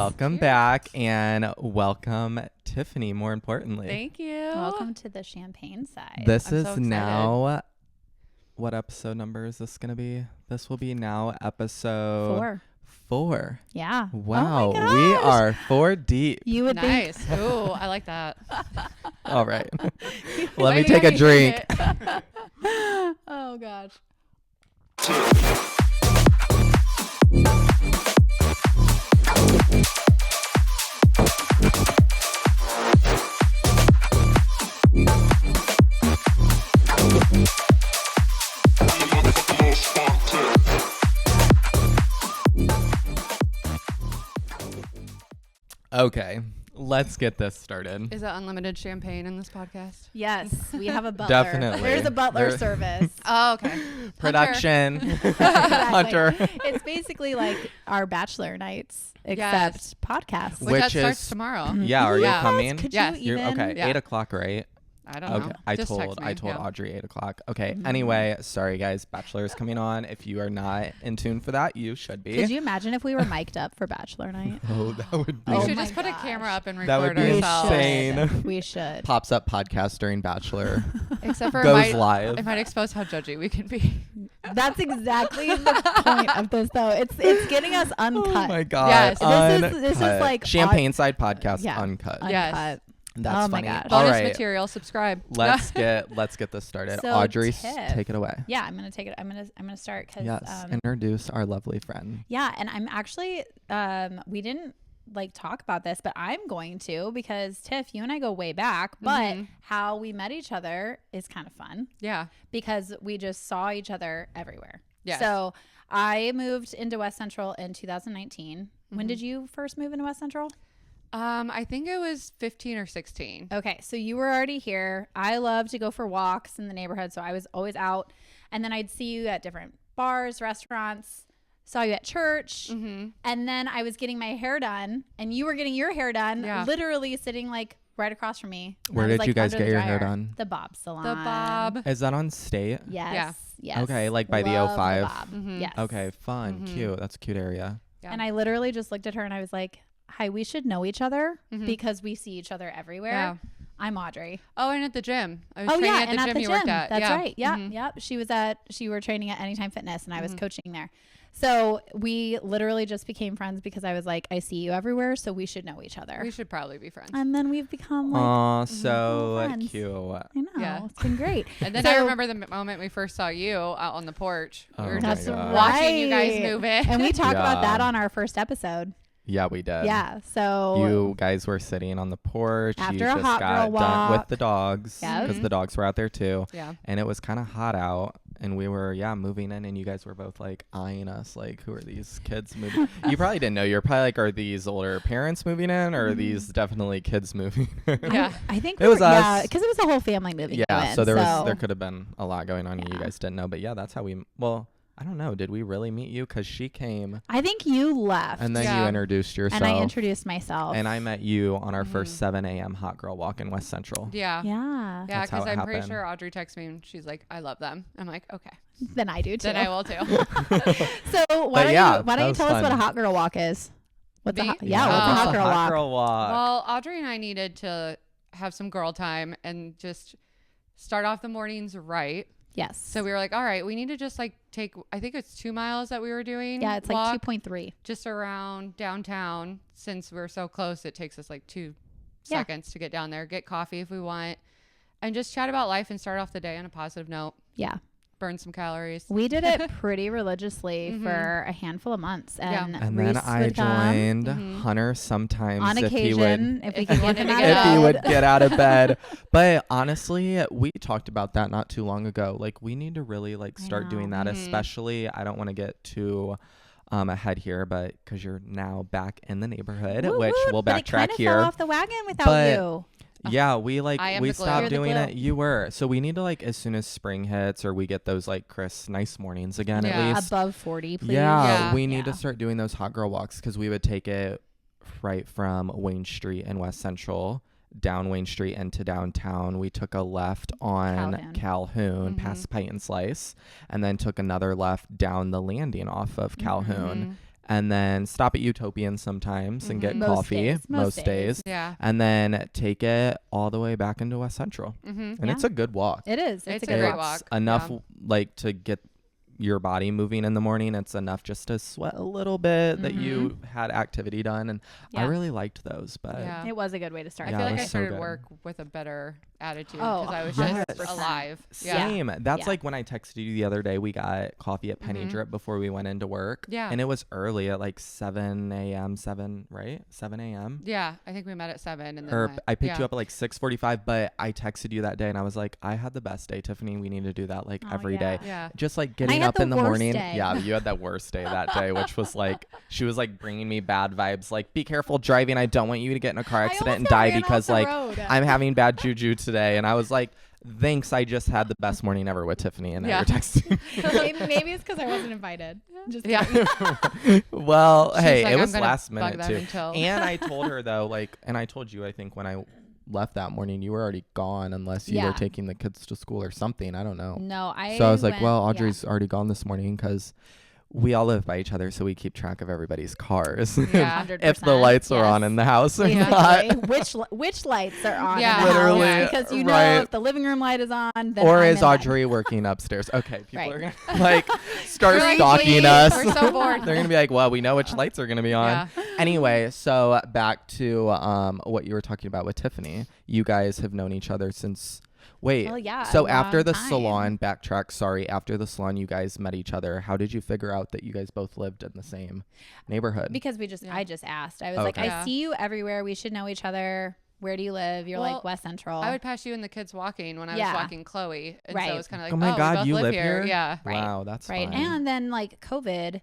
Welcome back, and welcome, Tiffany, more importantly. Thank you. Welcome to the champagne side. This I'm is so excited. now, what episode number is this going to be? This will be now episode 4. Yeah. Wow, Oh my we gosh. are 4 deep. You would Nice. Ooh, I like that. All right. think. Let me take a drink. Oh gosh. Okay, let's get this started. Is that unlimited champagne in this podcast? Yes, we have a butler. Definitely. There's a butler service. Oh, okay. Production. Exactly. Hunter. It's basically like our bachelor nights, except Yes. podcast. Which Which that starts is- tomorrow. Yeah, are you Yeah. coming? Could Yes. you You're, even? okay, Yeah. 8 o'clock, right? I don't Okay, know. I Just told text me, yeah. Audrey 8 o'clock. Okay. Mhm. Anyway, sorry guys, Bachelor is coming on. If you are not in tune for that, you should be. Could you imagine if we were mic'd up for bachelor night? Oh, that would be. We Oh should my just put a gosh. camera up and record That would be ourselves. insane. We should. Pops up podcast during Bachelor. Except for Goes it live. might expose how judgy we can be. That's exactly the point of this, though. It's getting us uncut. Oh my god. Yes. This is Uncut. like Champagne Side podcast Yeah. uncut. Yes. Uncut. That's Oh my funny. gosh. All Bonus right. material. Subscribe. Let's get this started. So, Audrey, Tiff. take it away. Yeah, I'm gonna take it. I'm gonna start because Yes. Introduce our lovely friend. yeah, and I'm actually we didn't like talk about this, but I'm going to because Tiff, you and I go way back, but Mhm. how we met each other is kind of fun Yeah. because we just saw each other everywhere. Yes. So I moved into West Central in 2019. When Mhm. did you first move into West Central? I think it was 15 or 16. Okay, so you were already here. I love to go for walks in the neighborhood, so I was always out. And then I'd see you at different bars, restaurants, saw you at church. Mm-hmm. And then I was getting my hair done, and you were getting your hair done, Yeah. literally sitting like right across from me. And Where I was, did like, you guys under get the your hair dryer. done? The Bob Salon. The Bob. Is that on State? Yes. Yeah. Yes. Okay, like by the Love 05? Bob. Mhm. Yes. Okay, fun. Mhm. Cute. That's a cute area. Yeah. And I literally just looked at her and I was like, hi, we should know each other Mhm. because we see each other everywhere. Yeah. I'm Audrey. Oh, and at the gym. I was Oh training yeah, at the and gym at the you gym. worked at. That's yeah. right. Yeah, Mhm. yep. She were training at Anytime Fitness, and I was Mhm. coaching there. So we literally just became friends because I was like, I see you everywhere, so we should know each other. We should probably be friends. And then we've become like, Aw, so friends. cute. I know, Yeah. it's been great. And then So- I remember the moment we first saw you out on the porch. We Oh were my just God. watching you guys Right. move it. And we talked about Yeah. that on our first episode. Yeah, we did. Yeah. So You guys were sitting on the porch. After you a just hot got girl done with walk. the dogs Yep. because the dogs were out there too. yeah. And it was kind of hot out. And we were, moving in. And you guys were both like eyeing us like, who are these kids moving? You probably didn't know. You're probably like, are these older parents moving in or are these definitely kids moving in? Yeah. I think It was us. Yeah, because it was a whole family moving. Yeah, in, so there could have been a lot going on you Yeah. guys didn't know, but yeah, that's how I don't know, did we really meet you? Because she came I think you left, and then Yeah. you introduced yourself, and I introduced myself. and I met you on our Mhm. first 7 a.m. hot girl walk in West Central. Yeah. Yeah. Yeah, That's how because it I'm pretty happened. sure Audrey texted me and she's like, I love them. I'm like, okay. Then I do too. Then I will too. So why don't yeah, you that tell was us what a fun. hot girl walk is? What's a Me? what's a Yeah, hot girl walk? girl walk. Well, Audrey and I needed to have some girl time and just start off the mornings right. Yes. So we were like, all right, we need to just like take, I think it's 2 miles that we were doing. yeah, it's like walk 2.3. just around downtown. Since we're so close, it takes us like 2 Yeah. seconds to get down there, get coffee if we want, and just chat about life and start off the day on a positive note, Yeah. burn some calories. We did it pretty religiously Mhm. for a handful of months. Yeah. And, And then Reese I would come joined Mhm. Hunter sometimes on if he would occasion if we if could he get wanted him to out get of if he bed. would get out of bed. But honestly, we talked about that not too long ago. Like we need to really like I start doing that, Mhm. especially I don't want to get too ahead here, but because you're now back in the neighborhood, Woo, which woo, we'll but it backtrack kinda here. fell off the wagon without But- you. Yeah, we I am we the glue. stopped You're the doing glue. it. You were. So we need to like as soon as spring hits or we get those like crisp nice mornings again Yeah. at least. Above 40, please. Yeah, Yeah. we need to Yeah. start doing those hot girl walks because we would take it right from Wayne Street in West Central down Wayne Street into downtown. We took a left on Calhoun Mhm. past Pint and Slice and then took another left down the landing off of Calhoun. Mhm. and then stop at Utopian sometimes and get Most coffee days. most days. Yeah. And then take it all the way back into West Central. Mm-hmm. And it's a good walk. It is. It's a a good great walk. walk. Enough Yeah. like to get your body moving in the morning. It's enough just to sweat a little bit that you had activity done. And I Yeah. really liked those. But Yeah. It was a good way to start. I Yeah, feel it like I was so started good. work with a better attitude Oh, because I was 100%. just alive. Yeah. Same. That's Yeah. like when I texted you the other day, we got coffee at Penny Mhm. Drip before we went into work. Yeah. And it was early at like 7 a.m., 7 a.m. Yeah. I think we met at 7 and then Or went. I picked Yeah. you up at like 6:45, but I texted you that day and I was like, I had the best day, Tiffany. We need to do that like Oh, every yeah. day. Yeah. Just like I getting had up the in the worst morning. day. Yeah, you had that worst day that day, which was like, she was like bringing me bad vibes. Like, be careful driving. I don't want you to get in a car accident and die because like I'm having bad juju today. And I was like, thanks. I just had the best morning ever with Tiffany. And now Yeah. you're texting me. Maybe it's because I wasn't invited. Just Yeah. Well, She's hey, like, it "I'm was gonna last bug minute them too. until-" And I told her though, like, and I told you, I think when I left that morning, you were already gone unless you Yeah. were taking the kids to school or something. I don't know. No, So I was like, went- well, yeah. Audrey's already gone this morning because we all live by each other, so we keep track of everybody's cars. Yeah. 100%. If the lights are on Yes. in the house or Exactly. not. which lights are on? Yeah. in the house, Literally, because you know right. if the living room light is on, then Or I'm is in bed. Audrey working upstairs? Okay, people Right. are going to like start We're like, stalking "Please, us. we're so bored." They're going to be like, well, we know which lights are going to be on. Yeah. Anyway, so back to what you were talking about with Tiffany. You guys have known each other since... Wait, Well, yeah, so a after long the time. salon, backtrack, sorry, after the salon, you guys met each other. How did you figure out that you guys both lived in the same neighborhood? Because Yeah. I just asked. I was like, Okay. I see you everywhere. We should know each other. Where do you live? You're Well, like West Central. I would pass you and the kids walking when I Yeah. was walking Chloe. And so Right. it was kind of like, Oh my God, we both you live live here. here? Yeah. Right. Wow, that's right. fun. And then like COVID,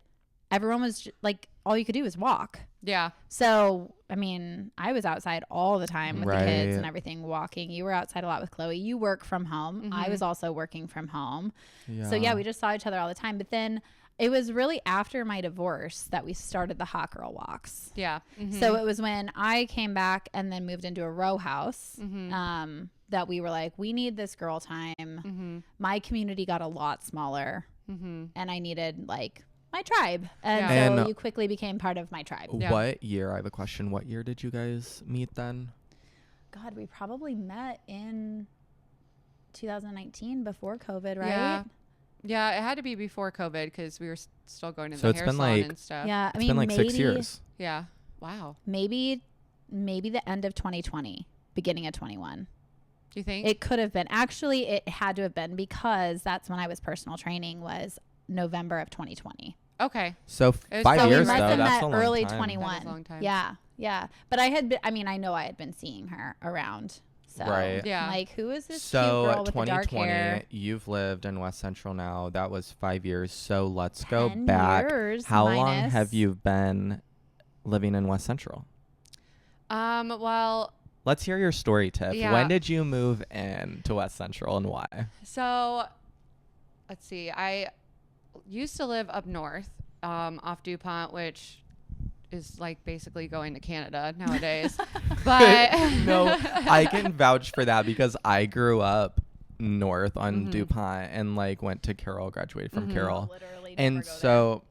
everyone was like, all you could do was walk. Yeah. So, I mean, I was outside all the time with the kids Right. and everything walking. You were outside a lot with Chloe. You work from home. I Mhm. was also working from home. yeah. So, yeah, we just saw each other all the time. But then it was really after my divorce that we started the Hot Girl Walks. Yeah. Mhm. So it was when I came back and then moved into a row house Mhm. that we were like, we need this girl time. Mhm. My community got a lot smaller Mhm. and I needed like my tribe. And Yeah. so And- you quickly became part of my tribe. Yeah. What year? I have a question. What year did you guys meet then? God, we probably met in 2019 before COVID, right? Yeah. Yeah. It had to be before COVID because we were still going to So the it's hair been salon like- and stuff. Yeah, I It's mean, been like maybe, 6 years. Yeah. Wow. maybe the end of 2020, beginning of 21. Do you think? It could have been. Actually, it had to have been because that's when I was personal training was November of 2020. okay. So It was 5 so we years must though. have That's met a long early time. 21. That is a long time. Yeah, yeah. But I had been, I mean, I know I had been seeing her around. So, Right. Yeah. like, who is this So cute girl with the dark 2020, hair? you've lived in West Central now. That was 5 years. So let's go 10 back. years How long minus- have you been living in West Central? Well, Let's hear your story, Tiff. Yeah. When did you move in to West Central and why? so let's see. I used to live up north, off DuPont, which is like basically going to Canada nowadays. But No, I can vouch for that because I grew up north on Mhm. DuPont and like went to Carroll, graduated from Mhm. Carroll. Literally never And go so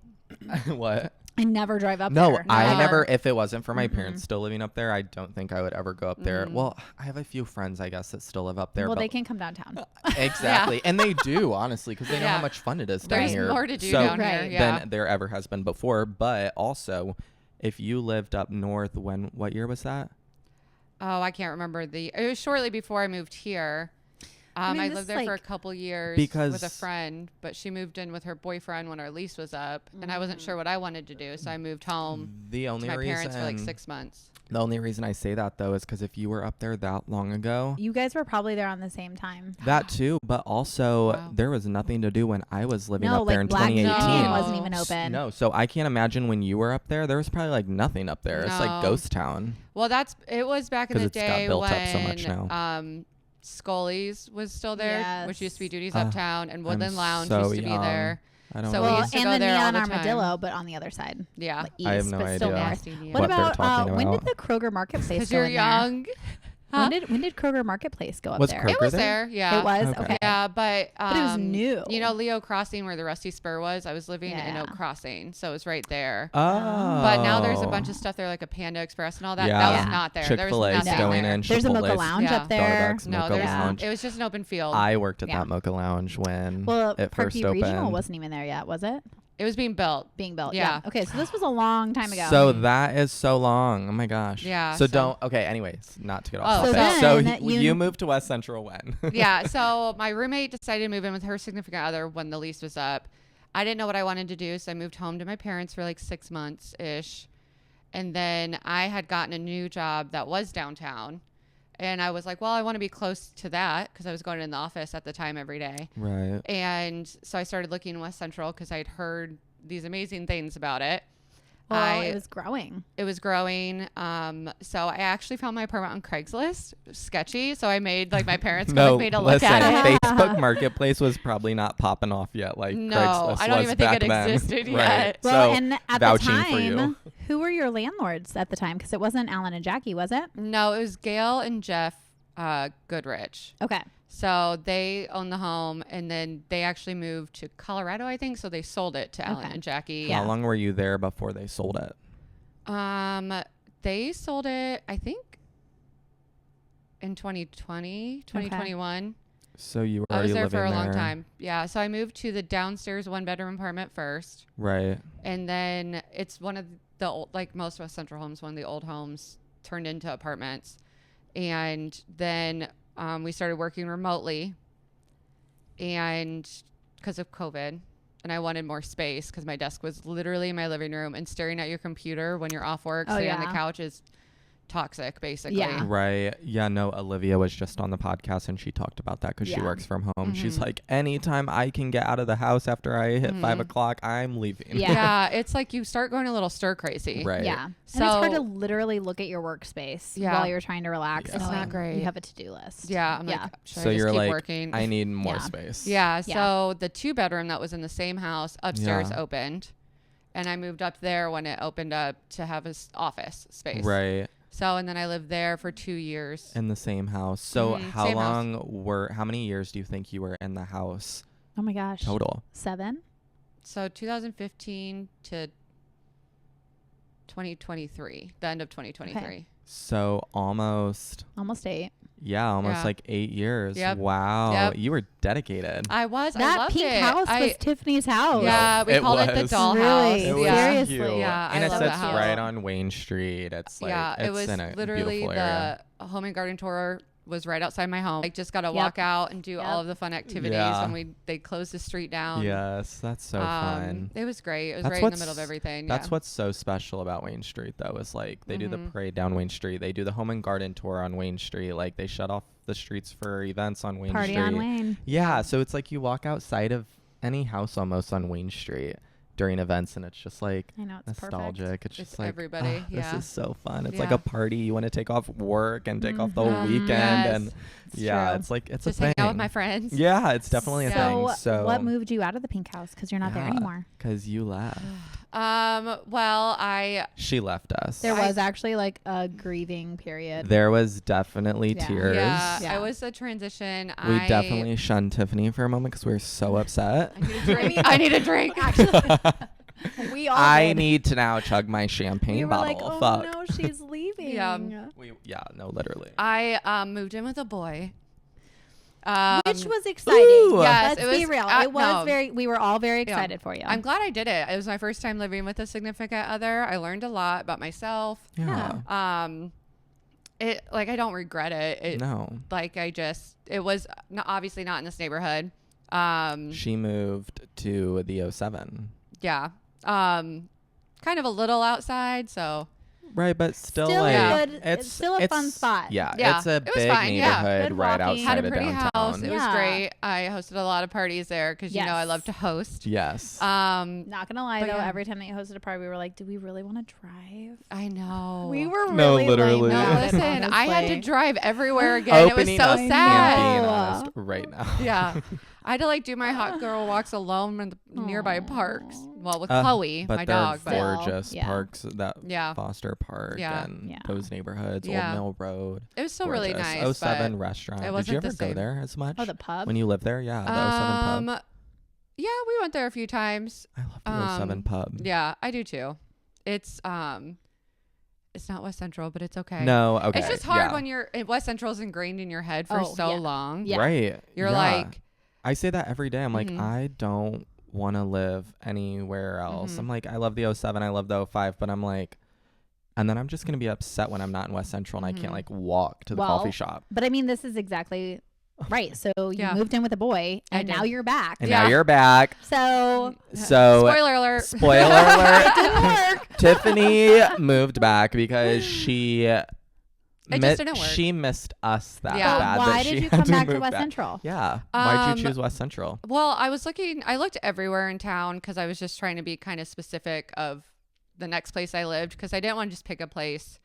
what? I never drive up No, there. I No. never, if it wasn't for my Mm-mm. parents still living up there, I don't think I would ever go up there. Mm. Well, I have a few friends, I guess, that still live up there. Well, but they can come downtown. exactly. And they do, honestly, because they know Yeah. how much fun it is down there's here. more to do So down here. Right. Yeah. than there ever has been before. But also, if you lived up north, what year was that? Oh, I can't remember it was shortly before I moved here. I mean, I this lived is there for a like- couple years Because- with a friend, but she moved in with her boyfriend when our lease was up, and I wasn't sure what I wanted to do, so I moved home The to only my reason parents for like 6 months. The only reason I say that though is because if you were up there that long ago, You guys were probably there on the same time. that too, but also Wow. there was nothing to do when I was living No, up there like in Black 2018. Union No. wasn't even open. No, so I can't imagine when you were up there. There was probably like nothing up there. It's like No. ghost town. Well, it was back in 'Cause the it's got day built when up so much now. Scully's was still there, which used to be Yes. Duties Ah, Uptown, and I'm Woodland Lounge so used to be young. there. I don't So know. we Well, used to and go the there all Neon the time. Armadillo, but on the other side. Yeah. Like east, I have no but still idea. north. Nasty neon. What What they're about talking when did about. the Kroger Marketplace Because go you're in there? young. Huh? When did Kroger Marketplace go up Was there? Kroger It was there? there. Yeah. It was Okay. okay. Yeah, but But it was new. You know, Leo Crossing, where the Rusty Spur was. I was living in Yeah. Oak Crossing, so it was right there. Oh. But now there's a bunch of stuff there, like a Panda Express and all that. Yeah. That was Yeah. not there. There was Chick-fil-A's nothing going there. in. There's a Mocha Chipotle's, Lounge Yeah. up there. Starbucks, No, Mocha there's Lounge. it was just an open field. I worked at Yeah. that Mocha Lounge when Well, it first Parkview opened. Regional wasn't even there yet, was it? It was being built. Being built. Yeah. Okay, so this was a long time ago. So that is so long. Oh my gosh. Yeah, So so- don't. Okay. Anyways, not to get Oh, off so topic. So then you moved to West Central when? Yeah. So my roommate decided to move in with her significant other when the lease was up. I didn't know what I wanted to do, so I moved home to my parents for like 6 months ish. And then I had gotten a new job that was downtown. And I was like, well, I want to be close to that because I was going in the office at the time every day. Right. And so I started looking in West Central because I'd heard these amazing things about it. well, it was growing. It was growing. So I actually found my apartment on Craigslist. Sketchy. So I made like my parents go No, with me to listen. look at it. Facebook Marketplace was probably not popping off yet, like No, Craigslist I don't was even think back it then. existed Right. yet. Well, So and at the vouching for you. time, who were your landlords at the time? Because it wasn't Alan and Jackie, was it? No, it was Gail and Jeff Goodrich. Okay. So they owned the home, and then they actually moved to Colorado, I think. So they sold it to Alan Okay. and Jackie. Yeah. How long were you there before they sold it? They sold it, I think, in 2020, 2021. So you were I was already there living for a long there. time. Yeah. So I moved to the downstairs 1-bedroom apartment first. Right. And then it's one of the old, like most West Central homes, one of the old homes turned into apartments. And then we started working remotely, and because of COVID, and I wanted more space because my desk was literally in my living room, and staring at your computer when you're off work, sitting on the couch is toxic, basically. Yeah. Right. Yeah, no, Olivia was just on the podcast and she talked about that because she Yeah. works from home. She's Mhm. like, anytime I can get out of the house after I hit 5 Mhm. o'clock, I'm leaving. Yeah. Yeah, it's like you start going a little stir crazy. Right. Yeah. And it's hard to So- literally look at your workspace Yeah. while you're trying to relax. It's not knowing great. You have a to-do list. Yeah, I'm Yeah. like, should So I just you're keep like, working? I need more Yeah. space. Yeah, Yeah. so the 2-bedroom that was in the same house upstairs Yeah. opened, and I moved up there when it opened up to have office space. Right. So, and then I lived there for 2 years. In the same house. So Mhm, how same house. how many years do you think you were in the house Oh my gosh. total? 7? So 2015 to 2023, the end of 2023. Okay. So almost, Almost 8. almost Yeah. like 8 years. Yep. Wow. Yep. You were dedicated. I was. I That loved pink it. house was Tiffany's house. Yeah, we It called it was. the dollhouse. Really? It was Yeah. Seriously. cute. Yeah, and I it love sits that house. right on Wayne Street. It's like, Yeah, it's it was in a literally beautiful area. the home and garden tour was right outside my home. I just got to Yep. walk out and do Yep. all of the fun activities. Yeah. And they closed the street down. Yes, that's so fun. It was great. It was That's right in the what's- middle of everything. That's yeah. what's so special about Wayne Street, though, is like they do the Mhm. parade down Wayne Street. They do the home and garden tour on Wayne Street. Like they shut off the streets for events on Wayne Party Street. on Wayne. Yeah, so it's like you walk outside of any house almost on Wayne Street during events, and it's just like I know, it's nostalgic. perfect. It's just It's like everybody, This yeah. is so fun. It's like Yeah. a party. You want to take off work and take off the whole Mhm. weekend, Yes. and It's yeah, true. it's like it's just a thing. hang out with my friends. Yeah, it's definitely a So, thing. So what moved you out of the pink house? Because you're not there Yeah. anymore. Because you left. Well, She left us. There I- was actually like a grieving period. There was definitely Yeah. tears. yeah, Yeah. it was a transition. We I definitely shunned Tiffany for a moment because we were so upset. I need a drink. I need a drink. We all I did. need to now chug my champagne We were bottle. like, oh Fuck. no, she's leaving. Yeah. No, literally. I moved in with a boy. Which was exciting. Ooh. Yes, Let's it be was- real. It was no. we were all very Yeah. excited for you. I'm glad I did it. It was my first time living with a significant other. I learned a lot about myself. Yeah. I don't regret it. No. It was obviously not in this neighborhood. She moved to the 07. Yeah. Kind of a little outside, so Right, but still, Still like a good- it's still a fun spot. Yeah, Yeah, it's a it was big fine, yeah. neighborhood Good right walking. outside had a of pretty downtown. house. It was Yeah. great. I hosted a lot of parties there because you know I Yes. love to host. Yes. Not gonna lie But though, yeah. every time that you hosted a party, we were like, "Do we really want to drive?" I know. We were No, really literally. laying No, about it, listen. I had to honestly. drive everywhere again. Opening it was up so and sad. being No. honest right now. Yeah. I had to do my hot girl walks alone in the nearby parks Well, with Chloe, but my they're dog. But gorgeous Yeah. parks. That yeah, Foster Park Yeah. and Yeah. those neighborhoods, Yeah. Old Mill Road. it was still really Gorgeous. nice. Oh 07 but restaurant. it Did wasn't you the ever go same. there as much? Oh, the pub. When you lived there? Yeah, the 07 pub. Yeah, we went there a few times. I love the 07 pub. Yeah, I do too. It's not West Central, but it's okay. No, okay. It's just hard yeah. when West Central's ingrained in your head for Oh, so yeah. long. Yeah. Right. You're yeah. like, I say that every day. I'm like, Mhm. I don't want to live anywhere else. Mhm. I'm like, I love the 07, I love the 05, but I'm like, and then I'm just going to be upset when I'm not in West Central and I can't Mhm. like walk to the Well, coffee shop. But I mean, this is exactly right. So you Yeah. moved in with a boy, I and now did. you're back. And Yeah. now you're back. So So spoiler alert. spoiler alert. it didn't work. Tiffany moved back because just didn't work. she missed us that Yeah. But bad. why that did she you had come back to move West Central? Yeah. Why'd you choose Um, West Central? Well, I looked everywhere in town because I was just trying to be kind of specific of the next place I lived because I didn't want to just pick a place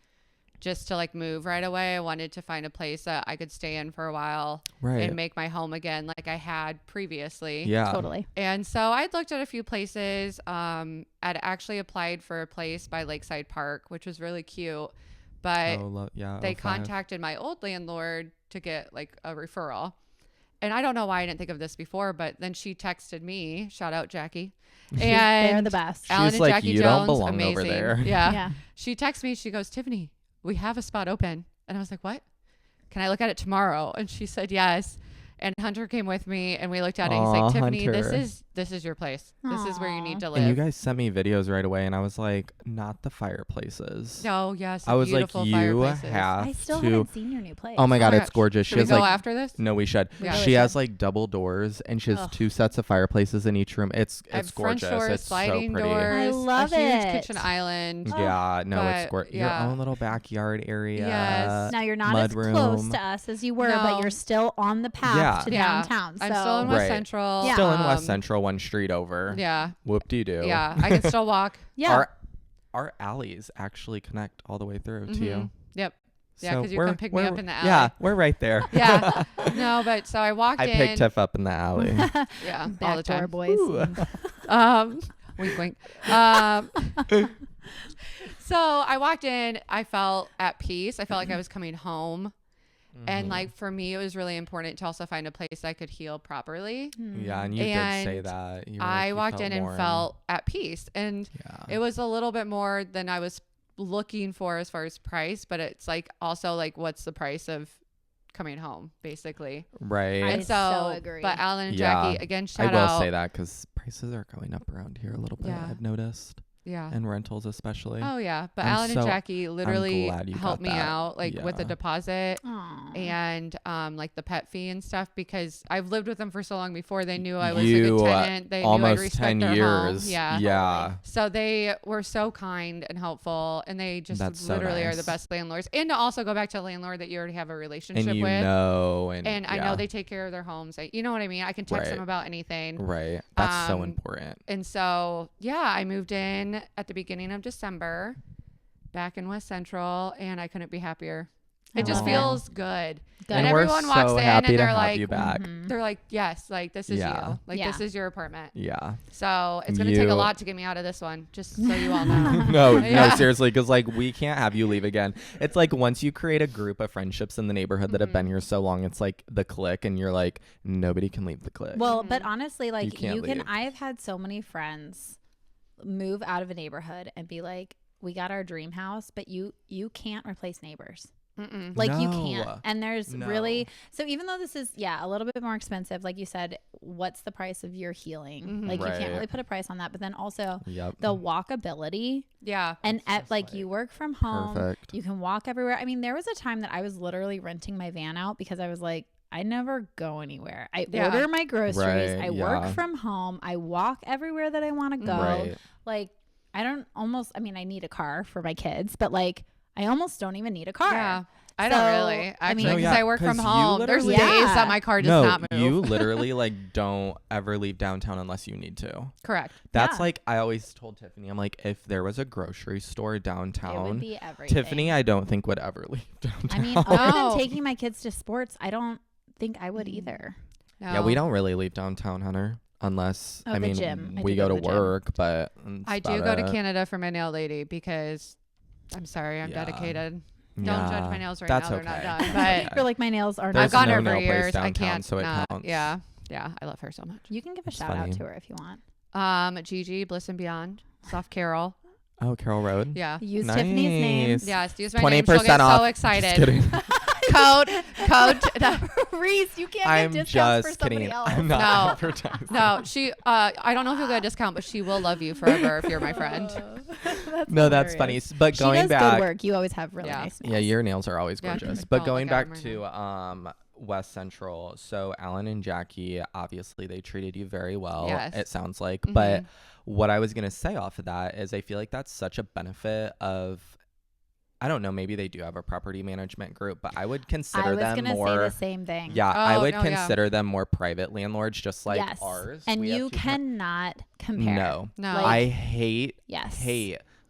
just to like move right away. I wanted to find a place that I could stay in for a while Right. and make my home again like I had previously. Yeah. Totally. And so I'd looked at a few places. I'd actually applied for a place by Lakeside Park, which was really cute. But Yeah. they 05. contacted my old landlord to get like a referral. And I don't know why I didn't think of this before, but then she texted me, shout out Jackie. They're And the best. She's Alan and like, Jackie "You don't Jones, belong amazing. over there." Yeah. Yeah. She texted me, she goes, Tiffany, we have a spot open. And I was like, what? Can I look at it tomorrow? And she said, yes. And Hunter came with me and we looked at it. He's Aw, like, Tiffany, Hunter. this is your place. This is where you need to And you live. guys sent me videos right away, and I was like, not the fireplaces. No, yes. I was like, beautiful you fireplaces. have I still to. haven't seen your new place. Oh my God, gosh. it's gorgeous. Should She we has go like, after this? no, we should. We really She has should. like double doors, and she has Ugh. 2 sets of fireplaces in each room. It's I have gorgeous. French doors, It's so sliding pretty. doors, I love a huge it. kitchen island. Yeah, no, it's But, gorgeous. yeah. Your own little backyard area. Yes. Now you're not as mud close room. to us as you were, No. but you're still on the path Yeah. to Yeah. downtown. So I'm still in West Right. Central. Yeah. Still in West Central, 1 street over. Yeah. Whoop-de-doo. Yeah. I can still walk. yeah. Our alleys actually connect all the way through to Mhm. you. Yep. Yeah, So 'cause you we're- come pick me we're- up in the alley. Yeah, we're right there. Yeah. No, but so I walked I in. picked Tiff up in the alley. Yeah. All the Backdoor time. boys. Ooh. Wink, wink. So I walked in. I felt at peace. I felt like I was coming home. And Mhm. like for me, it was really important to also find a place I could heal properly. Yeah, and you did say And that. You were I like, you walked felt in and warm. felt at peace. And Yeah. it was a little bit more than I was looking for as far as price, but it's like also like what's the price of coming home, basically. Right. I And so agree. But Alan and Yeah. Jackie, again, I shout will out. say that because prices are going up around here a little bit. Yeah. I've noticed, Yeah. and rentals especially. Oh yeah, but I'm Alan and so- Jackie literally glad you helped got me that. out like with the Yeah. deposit Aw. and like the pet fee and stuff because I've lived with them for so long before. They knew I was a You, good tenant. They knew I'd Almost respect 10 their years. home. Yeah. Yeah. So they were so kind and helpful, and they just That's so literally are the nice. best landlords. And to also go back to a landlord that you already have a relationship And you with, know, and I yeah. know they take care of their homes. You know what I mean? I can text them Right. about anything. Right. That's so Um, important. And so, yeah, I moved in at the beginning of December back in West Central, and I couldn't be happier. It just Aw. feels good. Good. And And we're everyone walks so in happy and to they're have like, you back. Mhm. they're like, yes, like this is Yeah. you. Like Yeah. this is your apartment. Yeah. So it's going to take a You- lot to get me out of this one, just so you all know. No, Yeah. no, seriously, because like we can't have you leave again. It's like once you create a group of friendships in the neighborhood that have been here so long, it's like the clique, and you're like nobody can leave the clique. Well, but honestly, like can't you can. leave. I've had so many friends move out of a neighborhood and be like, "We got our dream house," but you can't replace neighbors. Mm-mm. Like you No. can't. And there's No. really so even though this is a little bit more expensive, like you said, what's the price of your healing? Mhm. Like you Right. can't really put a price on that. But then also Yep. the walkability Yeah. and It's at just like like you work from home, perfect. you can walk everywhere. I mean, there was a time that I was literally renting my van out because I was like, I never go anywhere. I Yeah. order my groceries. Right, I work yeah. from home. I walk everywhere that I want to go. Right. Like I don't almost. I mean, I need a car for my kids, but like I almost don't even need a car. Yeah. I So, don't really. I Actually, mean- No, because yeah, I work from 'cause you home. There's literally- days Yeah. that my car does No, not move. you literally like don't ever leave downtown unless you need to. Correct. That's Yeah. like I always told Tiffany, I'm like, if there was a grocery store It would downtown, be everything. Tiffany, I don't think would ever leave downtown. I mean, other No. than taking my kids to sports, I don't think I would Mm. either. No. Yeah, we don't really leave downtown, Hunter. unless Oh, I the mean gym. I we do go go to to the gym. work, but that's I do about go to it. Canada for my nail lady because I'm sorry, I'm Yeah. dedicated. Don't Yeah, judge my nails right that's now; they're okay. not done. That's But I feel like my nails are There's I've gone no her nail for place years. I downtown, can't. so it not, counts. yeah, I love her so much. You can give a That's shout out funny. to her if you want. Gigi, Bliss and Beyond, Soft Carol. Oh, Carroll Road. Yeah. Use Nice. Tiffany's name. Yes, use my name. She'll 20% get off. so excited. Just kidding. Code. Reese, you can't I'm get discounts just for somebody kidding. else. I'm not No. advertising. No, she. I don't know if you'll get a discount, but she will love you forever if you're my friend. No, that's funny. hilarious. But She going does back, good work. You always have really Yeah. nice yeah, nails. your nails are always Yeah, gorgeous. don't But look going at back 'em to West Central, so Alan and Jackie, obviously they treated you very well. Yes. It sounds like. Mhm. But what I was gonna say off of that is I feel like that's such a benefit of. I don't know. Maybe they do have a property management group, but I would consider I was them gonna more. say the same thing. Yeah, I Oh, would no, yeah. consider them more private landlords, just like yes. ours. And We have you two cannot compare. No, No. Like, I hate yes.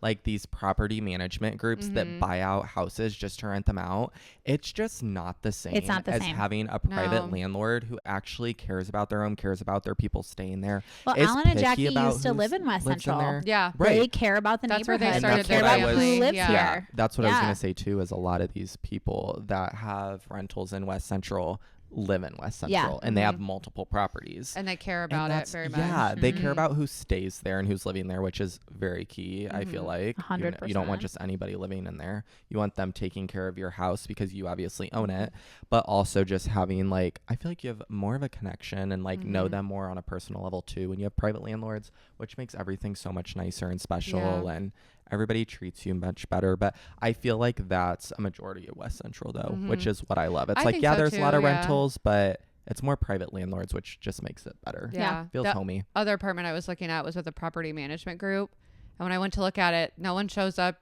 like these property management groups that Mhm. buy out houses just to rent them out. It's just not the same It's not the as same. having a private No. landlord who actually cares about their home, cares about their people staying there. Well, is Alan and picky Jackie about used to who's live in West lives in Central. there. Yeah. Right. They care about the That's where neighborhood. they And started that's care what about I was- who lives Yeah. here. That's what I was Yeah. going to say too, is a lot of these people that have rentals in West Central live in West Yeah. Central and they have Mhm. multiple properties. And they care And about it that's- very much. Yeah, they care Mhm. about who stays there and who's living there, which is very key, I feel Mhm. like. 100%. You don't want just anybody living in there. You want them taking care of your house because you obviously own it, but also just having like, I feel like you have more of a connection and like know Mhm. them more on a personal level too when you have private landlords, which makes everything so much nicer and special Yeah. and everybody treats you much better. But I feel like that's a majority of West Central though, which Mhm. is what I love. It's I like, think yeah, so there's a lot of too, yeah. rentals, but it's more private landlords, which just makes it better. Yeah. Feels The homey. other apartment I was looking at was with a property management group. And when I went to look at it, no one shows up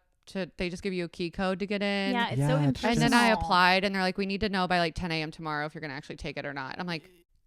they just give you a key code to get in. Yeah, it's Yeah, so it's impersonal. And then I applied and they're like, we need to know by like 10 a.m. tomorrow if you're going to actually take it or not. I'm like,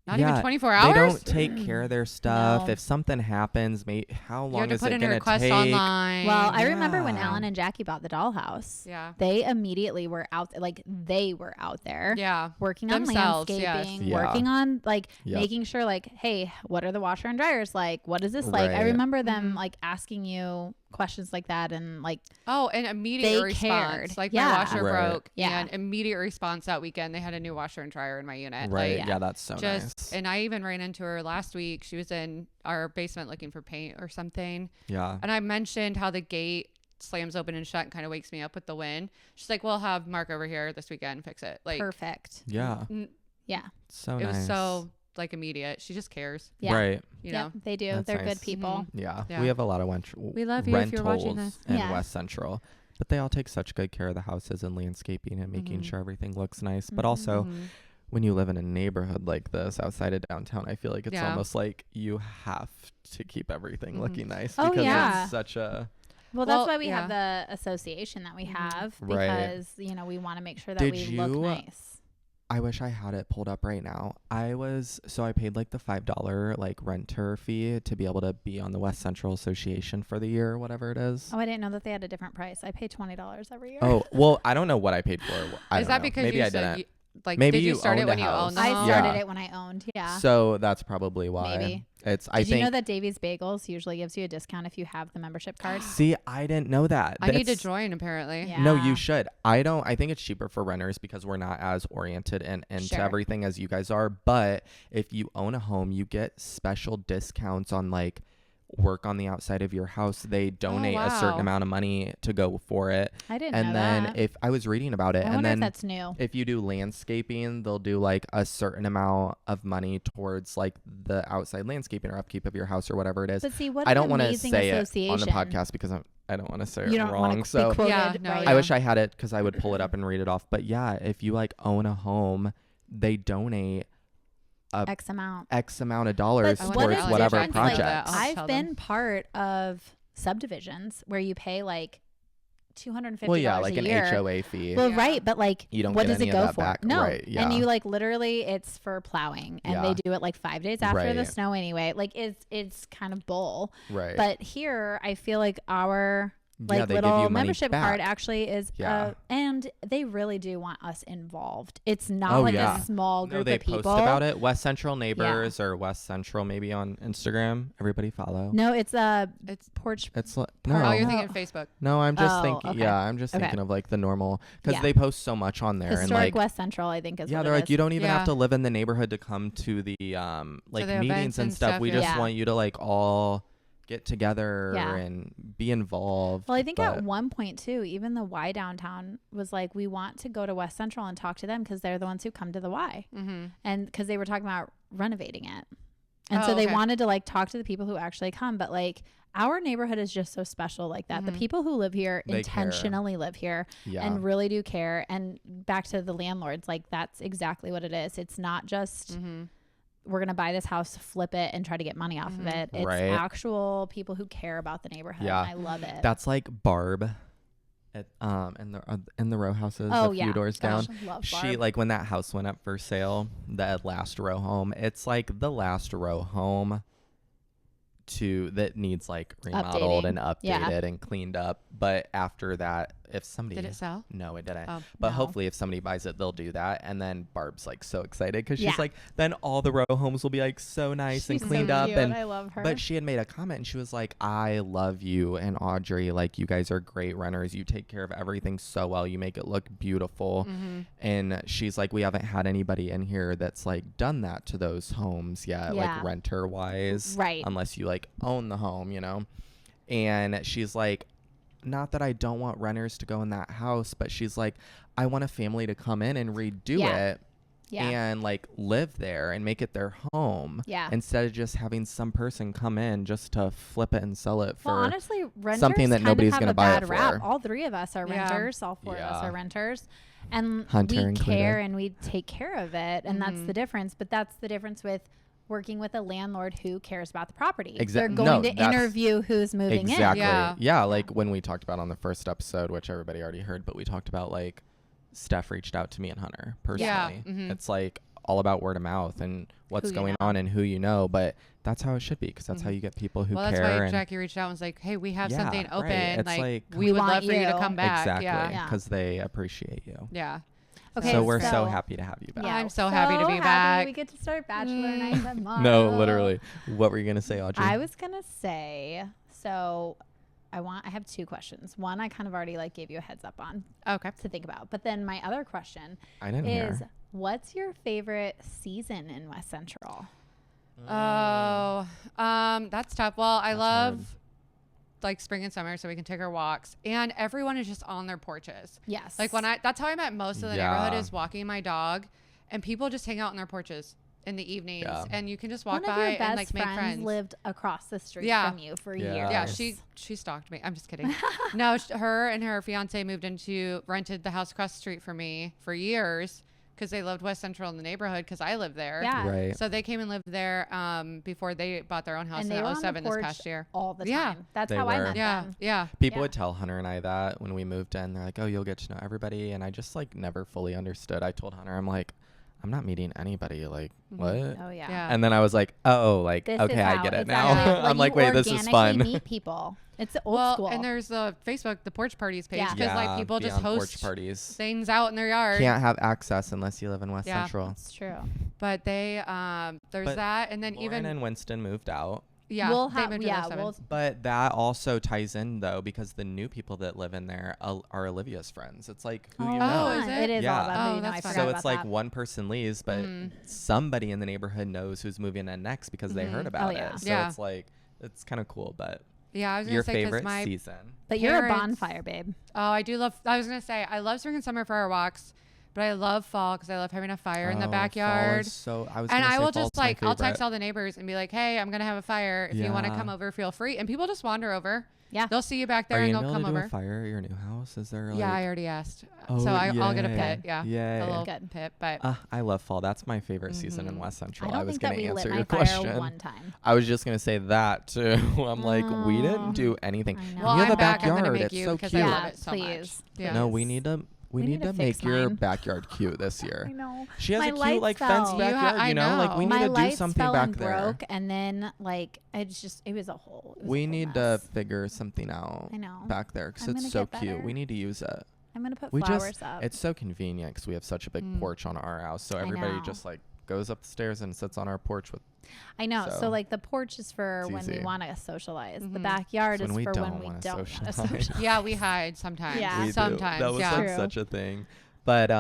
not even 24 hours? They don't take care of their stuff. No. If something happens, how You long have to is put it in a going to request take? online. Well, I remember when Yeah. Alan and Jackie bought the dollhouse. yeah. They immediately were out, like they were out there. Yeah. Working Themselves, on yes. landscaping, Yeah. working on like Yep. making sure like, hey, what are the washer and dryers like? What is this like? I Right. remember them Mhm. like asking you questions like that and like Oh, and immediate They response. cared. Like Yeah. my washer Right. broke. Yeah. And immediate response that weekend. They had a new washer and dryer in my unit. Right. Like, Yeah, that's so just nice. and I even ran into her last week. She was in our basement looking for paint or something. Yeah. And I mentioned how the gate slams open and shut and kind of wakes me up with the wind. She's like, "We'll have Mark over here this weekend fix it." Like perfect. Yeah. Yeah. So it nice. was so like immediate. She just cares, Yeah. Right. you Yep, know. they do. That's They're nice. good people. Yeah. Yeah. We have a lot of We love you if you're watching rentals this. in Yeah. West Central, but they all take such good care of the houses and landscaping and making Mhm. sure everything looks nice. But Mhm. also, Mhm. when you live in a neighborhood like this outside of downtown, I feel like it's Yeah. almost like you have to keep everything Mhm. looking nice Oh, because yeah. it's such a. Well, that's Well, why we yeah. have the association that we Mhm. have Right. because, you know, we want to make sure that Did we look you- nice. I wish I had it pulled up right now. I paid like the $5 like renter fee to be able to be on the West Central Association for the year or whatever it is. Oh, I didn't know that they had a different price. I pay $20 every year. Oh, well, I don't know what I paid for. I Is don't that know. because Maybe you I said didn't. you, like Maybe did you you start it owned when a you house. owned the I home? started Yeah. it when I owned. Yeah. So that's probably why. Maybe. It's Did I you think know that Davey's Bagels usually gives you a discount if you have the membership card? See, I didn't know that. I need to That's- join apparently. Yeah. No, you should. I think it's cheaper for renters because we're not as oriented and into Sure. everything as you guys are. But if you own a home, you get special discounts on like work on the outside of your house. They donate a certain wow. amount of money to go for it. I didn't know And then that. if I was reading about it, I and wonder if then that's new. if you do landscaping, they'll do like a certain amount of money towards like the outside landscaping or upkeep of your house or whatever it is. But see, what I an don't want to amazing say association. it on the podcast because I don't want to say You it don't wrong. want to So be quoted, Yeah, no, right? yeah. I wish I had it because I would pull it up and read it off. But yeah, if you like own a home, they donate X amount. X amount of dollars But what towards is whatever different? Like, projects. I'll I've tell been them. part of subdivisions where you pay like $250 Well, yeah, like a an year. HOA fee. Well, Yeah. right, but like, You don't what get does any it of go that for? back. No, Right, and yeah. you like literally, it's for plowing, and Yeah. they do it like 5 days after the Right. snow anyway. Like it's kind of bull. Right. But here, I feel like our like they give little you money membership back. card actually is Yeah. and they really do want us involved. It's not Oh, like yeah. a small No, group they of people. post about it. West Central Neighbors or West Central maybe on Instagram. Everybody follow. No, it's It's porch. It's no. Oh, you're No. thinking Facebook. No, I'm just Oh, thinking. okay. Yeah, I'm just Okay. thinking of like the normal because Yeah. they post so much on there and Historic like West Central, I think is yeah, what they're it like is. you don't even have Yeah. to live in the neighborhood to come to the like the meetings events and and stuff. stuff, We yeah. just Yeah. want you to like all get together Yeah. and be involved. Well, I think but at one point too, even the Y downtown was like, we want to go to West Central and talk to them because they're the ones who come to the Y, Mm-hmm. and because they were talking about renovating it, and so Oh, they okay. wanted to like talk to the people who actually come. But like our neighborhood is just so special like that. The Mhm. people who live here They intentionally live here yeah, and really do care. And back to the landlords, like that's exactly what it is. It's not just Mm-hmm. we're going to buy this house, flip it, and try to get money off of Mhm. it. It's Right. actual people who care about the neighborhood. Yeah. And I love it. that's like Barb at in the row houses Oh, a few yeah. doors Gosh, down. I love She Barb. like when that house went up for sale, the last row home. It's like the last row home that needs like remodeled Updating. and updated Yeah. and cleaned up. But after that, if somebody Did it sell? no, it didn't. Oh. But No. hopefully, if somebody buys it, they'll do that. And then Barb's like so excited because Yeah. she's like, then all the row homes will be like so nice and She's cleaned so up. cute. And I love her. but she had made a comment and she was like, I love you and Audrey. Like, you guys are great renters. You take care of everything so well. You make it look beautiful. Mm-hmm. And she's like, we haven't had anybody in here that's like done that to those homes yet, Yeah. like renter wise. Right. Unless you like own the home, you know? And she's like, not that I don't want renters to go in that house, but she's like, I want a family to come in and redo Yeah. it yeah. and like live there and make it their home Yeah. instead of just having some person come in just to flip it and sell it for Well, honestly, renters something that kind nobody's of have gonna a buy bad it rap. for. All three of us are Yeah. renters. All four of us Yeah. are renters, and Hunter we included. care and we take care of it, and that's Mhm. the difference. But that's the difference with working with a landlord who cares about the property. Exact- They're no, going to that's- interview who's moving exactly. Yeah. Yeah, like when we talked about on the first episode, which everybody already heard, but we talked about like Steph reached out to me and Hunter personally. Yeah. Mhm. It's like all about word of mouth and what's Who you going know. on and who you know, but that's how it should be because that's how Mhm. you get people who Well, that's care why and Jackie reached out and was like, hey, we have Yeah, something right. open. It's Like, like- we We would want love for you to you. come back. exactly Yeah. Yeah. because they appreciate you. Yeah. Okay, so we're so so- happy to have you back. Yeah. I'm so happy to be happy back. We get to start Bachelor Mm. Night tomorrow. No, literally. What were you gonna say, Audrey? I was gonna say, so I have two questions. One, I kind of already like gave you a heads up on Okay. to think about, but then my other question I didn't is, hear. what's your favorite season in West Central? Oh, that's tough. Well, I That's love hard. like spring and summer so we can take our walks and everyone is just on their porches. Yes. Like that's how I met most of the Yeah. neighborhood is walking my dog and people just hang out on their porches in the evenings Yeah. and you can just walk one of by your best and like make friends. lived across the street Yeah. from you for Yeah. years. Yeah, she stalked me. I'm just kidding. No, her and her fiance rented the house across the street for me for years because they lived West Central in the neighborhood because I lived there. Yeah. Right. So they came and lived there before they bought their own house And in they were on the 07 this porch past year. all the Yeah. time. That's They how I were. met Yeah, them. yeah. People Yeah. would tell Hunter and I that when we moved in, they're like, "Oh, you'll get to know everybody," and I just like never fully understood. I told Hunter, I'm like, I'm not meeting anybody. Like, Mhm. what? Oh yeah. Yeah. And then I was like, oh, like, This okay, is I how- get it exactly. now. I'm like, you wait, this is organically fun. Meet people. It's old school. And there's the Facebook, the porch parties page, Yeah. because like people just beyond host porch parties. things out in their yard. Can't have access unless you live in West Yeah. Central. That's true. But there's But that, and then Lauren even and Winston moved out. yeah, we'll they have moved to yeah. 07. We'll But that also ties in though because the new people that live in there are Olivia's friends. It's like who you Oh, know. is it is Yeah. all about who Oh, you know. I that's fun. forgot So about it's like that. one person leaves, but Mhm. somebody in the neighborhood knows who's moving in next because they heard Mhm. about Oh, yeah. it. So Yeah. it's like it's kind of cool. But Yeah, I was your gonna say because favorite my season? But you're a parents- bonfire, babe. oh, I do love. I was gonna say I love spring and summer for our walks, but I love fall because I love having a fire in the Oh, fall backyard. is so I was And gonna I say will fall's just my like I'll text favorite. all the neighbors and be like, "Hey, I'm gonna have a fire. If you want to Yeah. come over, feel free." And people just wander over. Yeah. They'll see you back there Are you and gonna they'll be come able to over. do a fire at your new house? Is there like Yeah, I already asked. Oh, So I'll get a yay. pit. Yeah, Yay. a little Good. pit. But I love fall. That's my favorite season in Mhm. West I Central. don't I was think that gonna we lit answer my your fire question. one time. I was just gonna say that too. I'm like, we Oh, didn't do anything. I know. well, You have I'm a back. I'm backyard. gonna make It's you so because cute. I Yeah, love it so much. please. Yeah. No, we need to. We need to make fix your mine. backyard cute this year. I know. She has My a cute lights like fell. fenced You backyard, I you know? Like know. we My need to do lights something fell back and there. broke, and then like it was a whole. It was a We whole need mess. to figure something out I know. back there because I'm it's gonna so get cute. better. We need to use it. I'm gonna put We flowers just up. it's so convenient because we have such a big porch on our house, so I everybody know. just like goes up the stairs and sits on our porch with. I know. So so like the porch is for it's when we easy. want to socialize. The Mhm. backyard It's is when we for don't when we wanna don't want to socialize. socialize. Yeah, we hide sometimes. Yeah. We do. Sometimes. That was yeah. like True. such a thing, but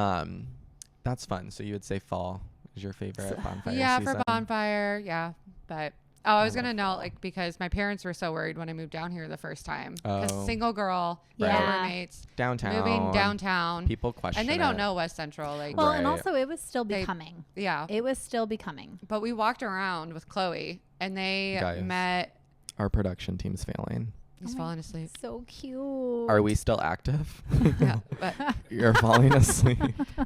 that's fun. So you would say fall is your favorite bonfire Yeah, season? for bonfire. Yeah. But I was I going to love know, fall. like, because my parents were so worried when I moved down here the first time. Because Oh. single girl, no Yeah. roommates, downtown moving downtown. People question And they don't it. know West Central. Like, Well, and Right. also it was still They- becoming. yeah. It was still becoming. But we walked around with Chloe and they Guys. met. Our production team's failing. He's Oh my falling asleep. So cute. Are we still active? Yeah. But You're falling asleep.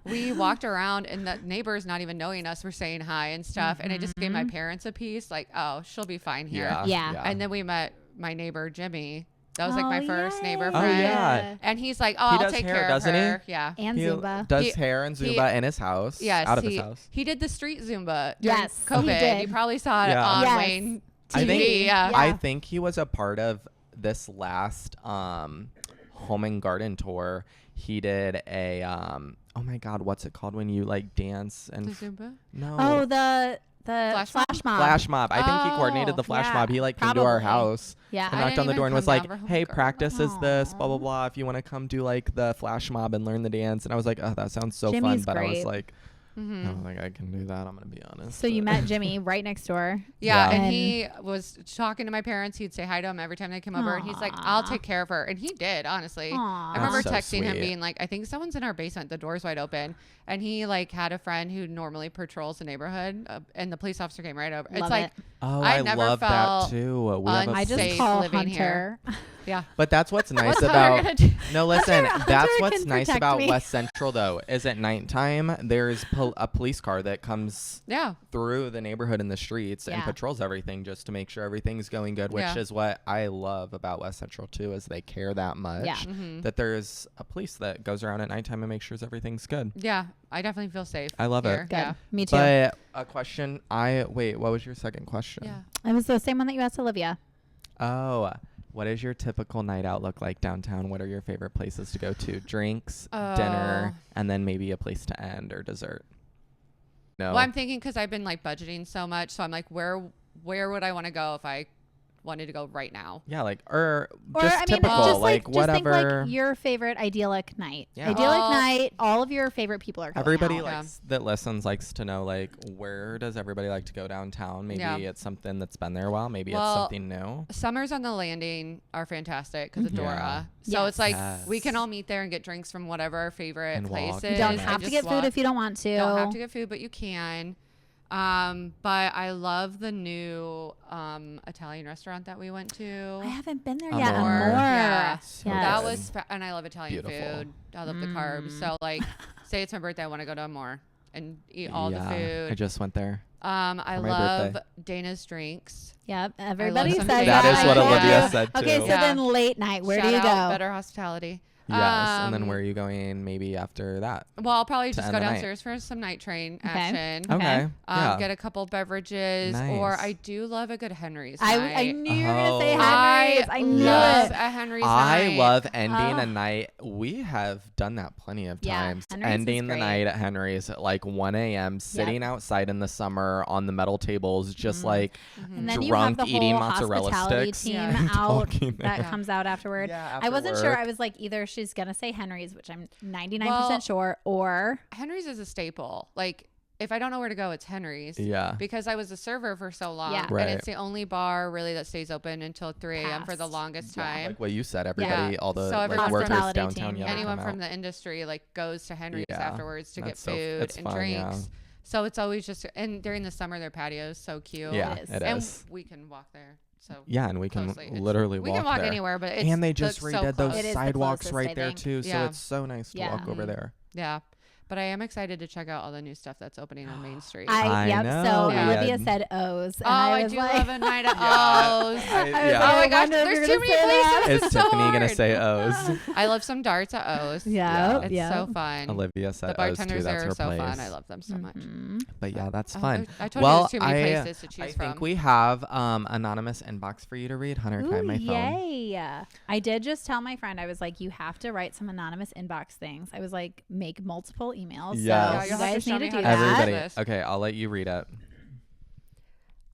we walked around and the neighbors not even knowing us were saying hi and stuff. And it just gave my Mhm. parents a piece like, oh, she'll be fine here. Yeah. And then we met my neighbor, Jimmy. That was like my first neighbor yay. friend. yeah. And he's like, oh, He I'll does take hair, care of doesn't he? her. Yeah. And He Zumba. does He- hair and he- Zumba in his house. Yes. Out of his house. He did the street Zumba during Yes, he COVID. did. You probably saw it Yeah. on Yes. Wayne I TV. think- yeah. Yeah. I think he was a part of this last home and garden tour. He did a oh my god, what's it called when you like dance and The Zumba? no Oh, the Flash flash mob? mob. flash mob. I think he coordinated Oh, the flash yeah, mob. He like came to our probably. house Yeah. and I knocked didn't on the even door and was come like, down for home "Hey, and garden. practice is this, blah blah Aw. blah. If you want to come do like the flash mob and learn the dance." And I was like, "Oh, that sounds so Jimmy's fun." But I was great. like, Mhm. I was like, I can do that. I'm gonna be honest. So you But- met Jimmy right next door. Yeah, Yeah. and And- he was talking to my parents. He'd say hi to him every time they came over, and he's like, "I'll Aw. take care of her," and he did, honestly. Aw. I remember That's so texting him sweet. being like, "I think someone's in our basement. The door's wide open," and he like had a friend who normally patrols the neighborhood, and the police officer came right over. Love it's like, it. Oh, I I never love that felt too. We have a I just Safe call living here. Hunter. yeah, But that's what's nice what's Hunter about. gonna do? No, listen. Hunter That's can what's nice protect about me. West Central, though, is at nighttime there's a police car that comes Yeah, through the neighborhood in the streets and Yeah. patrols everything just to make sure everything's going good, which Yeah. is what I love about West Central too, is they care that much Yeah. Mhm. that there's a police that goes around at nighttime and makes sure everything's good. yeah. I definitely feel safe. I love it. here. Good. Yeah, Me too. But a question, wait, what was your second question? yeah. It was the same one that you asked Olivia. Oh, what is your typical night out look like downtown? What are your favorite places to go to? Drinks, dinner, and then maybe a place to end or dessert. No. Well, I'm thinking because I've been like budgeting so much, so I'm like, where would I want to go if I wanted to go right now? Yeah, like Or just I mean, typical, just like just think whatever. like your favorite idyllic night. Yeah. Idyllic Well- night. All of your favorite people are going Everybody out. likes that listens likes to know like where does everybody like to go downtown? Maybe Yeah. it's something that's been there a while. Maybe it's Well, something new. Summers on the Landing are fantastic because of Mhm. Dora. Yeah. So Yes. it's like Yes. we can all meet there and get drinks from whatever our favorite And walk. places. You don't Yes. have to Just get walk. food if you don't want to. Don't have to get food, but you can. But I love the new Italian restaurant that we went to. I haven't been there Amor. yet. Amor. Yeah. So That good. was, and I love Italian Beautiful. food. I love the carbs. Mm. So like, say it's my birthday, I want to go to Amor and eat all the I food. just went there. I for my love birthday. Dana's drinks. Yep. Everybody some says Dana. that. That is what I know. Olivia said too. Okay, so Yeah. then late night, where Shout do you out go? Better Hospitality. Yes, and then Um, where are you going? Maybe after that. Well, I'll probably to just end go the night? downstairs for some night train Okay. action. Okay. Okay. Yeah. Get a couple beverages, or Nice. I do love a good Henry's. I night. knew you were going to say Oh. Henry's. I knew love it. a Henry's I night. love ending Oh. a night. We have done that plenty of Yeah, times. Henry's is Ending the great. night at Henry's at like 1 a.m., sitting outside in the summer on the metal tables, just like And then you have drunk the eating whole mozzarella hospitality sticks. team Yeah. out Talking that there. comes out afterward. Yeah, I after wasn't sure. work. I was like, either she's going to say Henry's, which I'm 99% Well, sure, or Henry's is a staple. Like if I don't know where to go, it's Henry's. Yeah. Because I was a server for so long, Yeah. Right. and it's the only bar really that stays open until 3 a.m. for the Past. longest time. Like what you said, everybody, all the So like, everyone workers from- Hospitality downtown. team, Yeah, yeah. Anyone come from out. the industry like goes to Henry's Yeah. afterwards to get That's so- food it's and fun, drinks. yeah. So it's always just, and during the summer their patio is so cute. Yeah, It is. it and is. we can walk there. So Yeah, and we can closely. It's- literally we walk can walk there. anywhere, but it's And they just looks so redid those close. It is the sidewalks closest, right I there think. too, so Yeah. it's so nice to Yeah. walk over Mhm. there. Yeah. But I am excited to check out all the new stuff that's opening on Main Street. I Yep. know. So Yeah. Olivia said O's. And I was do like, love a night at Yeah. O's. I was Yeah. like, Oh my I gosh, wonder if there's you're too gonna many say that. places. Is It's so Tiffany gonna hard. say O's? I love some darts at O's. Yeah. It's yeah. so fun. Olivia said The O's too. bartenders That's there her are so place. fun. I love them so much. Mhm. But yeah, that's Oh, fun. I told you Well, there's too many places to choose I from. think we have anonymous inbox for you to read. Hunter, can I have Ooh, my phone? yay. I did just tell my friend, I was like, you have to write some anonymous inbox things. I was like, make multiple emails. Yes. So Yeah, you you'll have to guys show need me to how do to that. Everybody. This. Okay, I'll let you read it.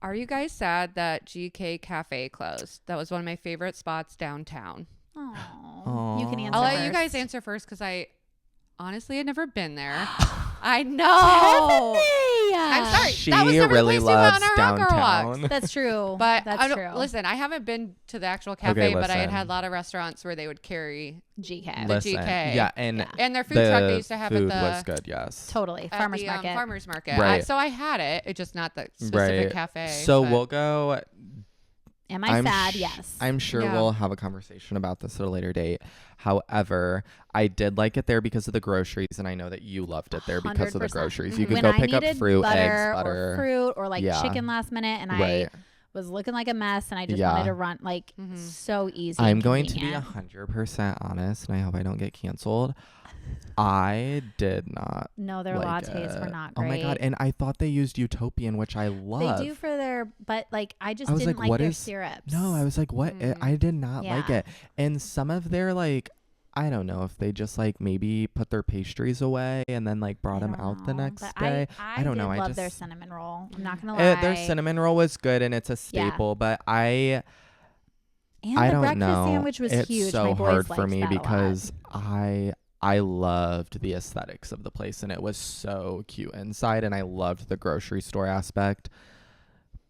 Are you guys sad that GK Cafe closed? That was one of my favorite spots downtown. Aw. You can Aw. answer I'll let first. you guys answer first because I honestly had never been there. I know. I'm sorry. She that was never really the place we went loves on our hot girl downtown. walks. That's true. But that's I don't, true. listen, I haven't been to the actual cafe, but I had listen. had a lot of restaurants where they would carry, GK. The Listen, GK. yeah, and Yeah. and their food the truck they used to have food at the was good. Yes, Totally. at Farmer's the, market. farmer's market. Right. So I had it. It's just not the specific cafe. So but- we'll go. Am I I'm sad? sh- Yes. I'm sure Yeah. we'll have a conversation about this at a later date. However, I did like it there because of the groceries, and I know that you loved it there because of the 100%. groceries. You Mhm. could when go I pick up needed fruit, eggs, butter, butter. or fruit, or like Yeah. chicken last minute, and Right. I was looking like a mess, and I just Yeah. wanted to run like Mhm. so easy. I'm and going to be convenient. 100% honest, and I hope I don't get canceled. I did not. No, their like lattes were it. not Oh great. my god! And I thought they used Utopian, which I love. They do for their, but like I just I was didn't like, like what their is- syrups. No, I was like, what? I did not like Yeah. it. And some of their like, I don't know if they just like maybe put their pastries away and then like brought I them don't out the know, next but day. I don't did know. I love just their cinnamon roll. I'm not gonna lie. their cinnamon roll was good and it's a staple, but and I the don't breakfast know. sandwich was it's huge. so My boys hard for liked me that a lot. because I loved the aesthetics of the place and it was so cute inside and I loved the grocery store aspect.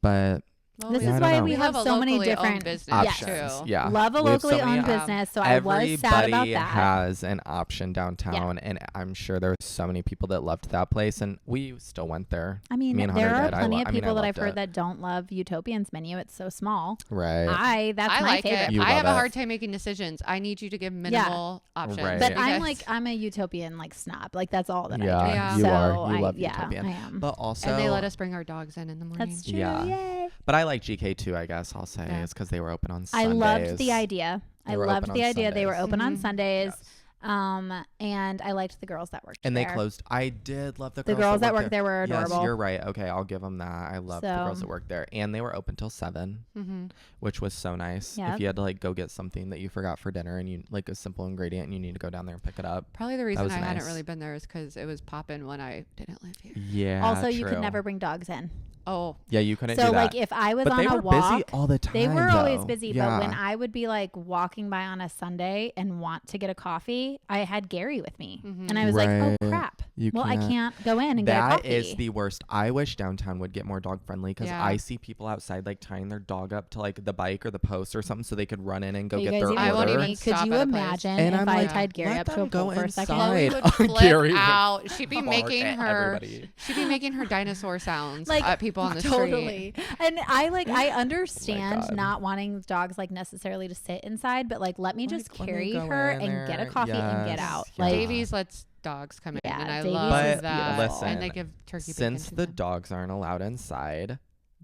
But Well, This Yeah, is I don't why know. we have a so many locally owned different business options, too. yeah. love a We have so locally many owned business. So I was sad about everybody that. has an option downtown and I'm sure there's so many people that loved that place and we still went there. I mean, Me and there Hunter are did. plenty of I mean, I people that I've loved heard it. that don't love Utopian's menu. It's so small. Right. That's I my like favorite. it. You I have love a it. hard time making decisions. I need you to give minimal options. Right. But because- I'm a Utopian like snob. Like that's all that I Yeah, drink. Yeah. you so are. You I, love yeah, Utopian. I am. But also and they let us bring our dogs in the morning. That's true. Yeah. Yay. But I like GK too, I guess I'll say. Yeah. It's because they were open on I Sundays. loved the idea. They I were loved open the on idea. They were Sundays. open on Mhm. Sundays. Yes. And I liked the girls that worked And they there. closed. I did love the The girls girls that worked worked there were Yes, adorable. you're right. Okay, I'll give them that. I love the girls So- that worked there. And they were open till 7, Mm-hmm. which was so nice. Yep. If you had to like go get something that you forgot for dinner and you like a simple ingredient and you need to go down there and pick it up. Probably the reason was I hadn't nice. really been there is because it was popping when I didn't live here. Yeah. Also, you could true. never bring dogs in. Oh, Yeah, you couldn't So do that. like if I was but on they a were walk, busy all the time. they were always though. busy. Yeah. But when I would be like walking by on a Sunday and want to get a coffee, I had Gary with me, Mhm. and I was like, Right. oh crap. You Well, I can't. can't go in and get a That coffee. is the worst. I wish downtown would get more dog friendly because Yeah. I see people outside like tying their dog up to like the bike or the post or something so they could run in and go Are you get guys their even I won't order. even Could stop you at a place. imagine And if I'm I like, tied Gary let up to them a go pole for a second? inside. Chloe would flip Gary would out. She'd be bark making at her. everybody. She'd be making her dinosaur sounds Like, at people on the Totally. street. And I understand God. not wanting dogs like necessarily to sit inside, but like let me just Like, let me carry go her in and get a there. coffee and get Yes, out. yeah. Like Davies lets dogs come in, Yeah, and I Davies love is that. beautiful. And they Listen, give turkey bacon Since to the them. dogs aren't allowed inside,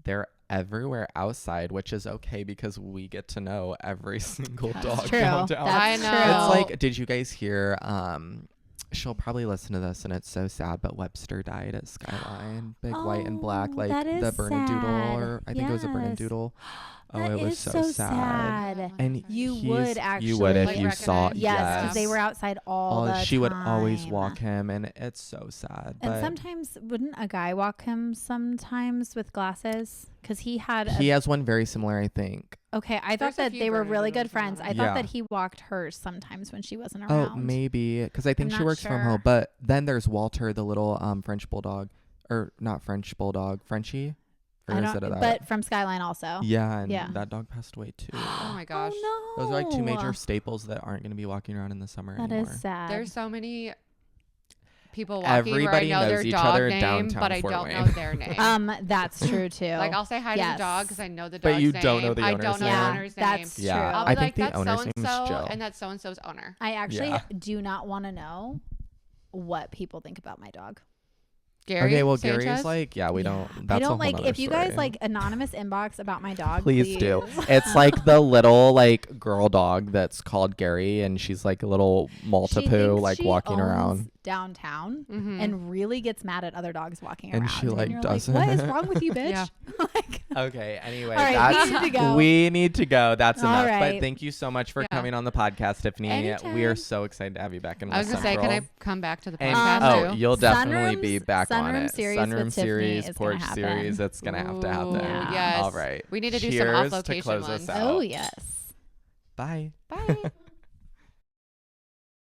they're everywhere outside, which is okay because we get to know every single That's dog true. downtown. I That's know. true. It's like, did you guys hear? She'll probably listen to this, and it's so sad. But Webster died at Skyline, big white and black, Oh, like that is the Bernedoodle, sad. or I think it was a Yes. Bernedoodle. Oh, that it was is so sad. sad. And You he's- would you would actually, if like, you saw. recognize- Yes, because they were outside all the She would always time. walk him, and it's so sad. And But sometimes wouldn't a guy walk him sometimes with glasses? Because he had. he has one very similar, I think. Okay, I There's thought a that few they were really Bernedoodles good in friends. that I one. thought Yeah. that he walked hers sometimes when she wasn't Oh, around. maybe because I think I'm she not works from sure. home. But then there's Walter, the little French bulldog, or not French bulldog, Frenchie. Or I is don't, it that? but from Skyline also. Yeah, and Yeah. that dog passed away too. Oh my gosh. Oh no. Those are like two major staples that aren't going to be walking around in the summer That anymore. is sad. There's so many people walking Everybody where I know knows their each dog other name, downtown but I Fort don't Wayne. know their name. That's true too. Like I'll say hi to Yes. the dog because I know the But dog's you name. don't know the I owner's don't know name. the Yeah, owner's name. that's Yeah. true. I'll I be think like, the that's owner's so name and is so, Joe. and that's so and so's owner. I actually Yeah. do not want to know what people think about my dog. Gary. Okay, well, Sanchez? Gary's like, yeah, we don't. That's I a don't whole like nother if you guys story. like anonymous inbox about my dog. Please do. It's like the little like girl dog that's called Gary, and she's like a little She Maltipoo, thinks like she walking owns around. downtown Mhm. and really gets mad at other dogs walking And around. she, like, you're doesn't. What is wrong with you, bitch? Yeah. Like, Okay. Anyway, all right, that's we need to go. we need to go. That's All enough. right. But thank you so much for Yeah. coming on the podcast, Tiffany. We are Anytime. so excited to have you back in. I was West gonna say, can I Central. come back to the And podcast too? you'll definitely be Sunroom's- back on Sunroom it. series with Sunroom Tiffany series, is porch gonna happen. series. It's gonna have to happen. Yeah. Yes. All right. We need to do some Cheers off-location to close ones. us out. oh yes. Bye. Bye.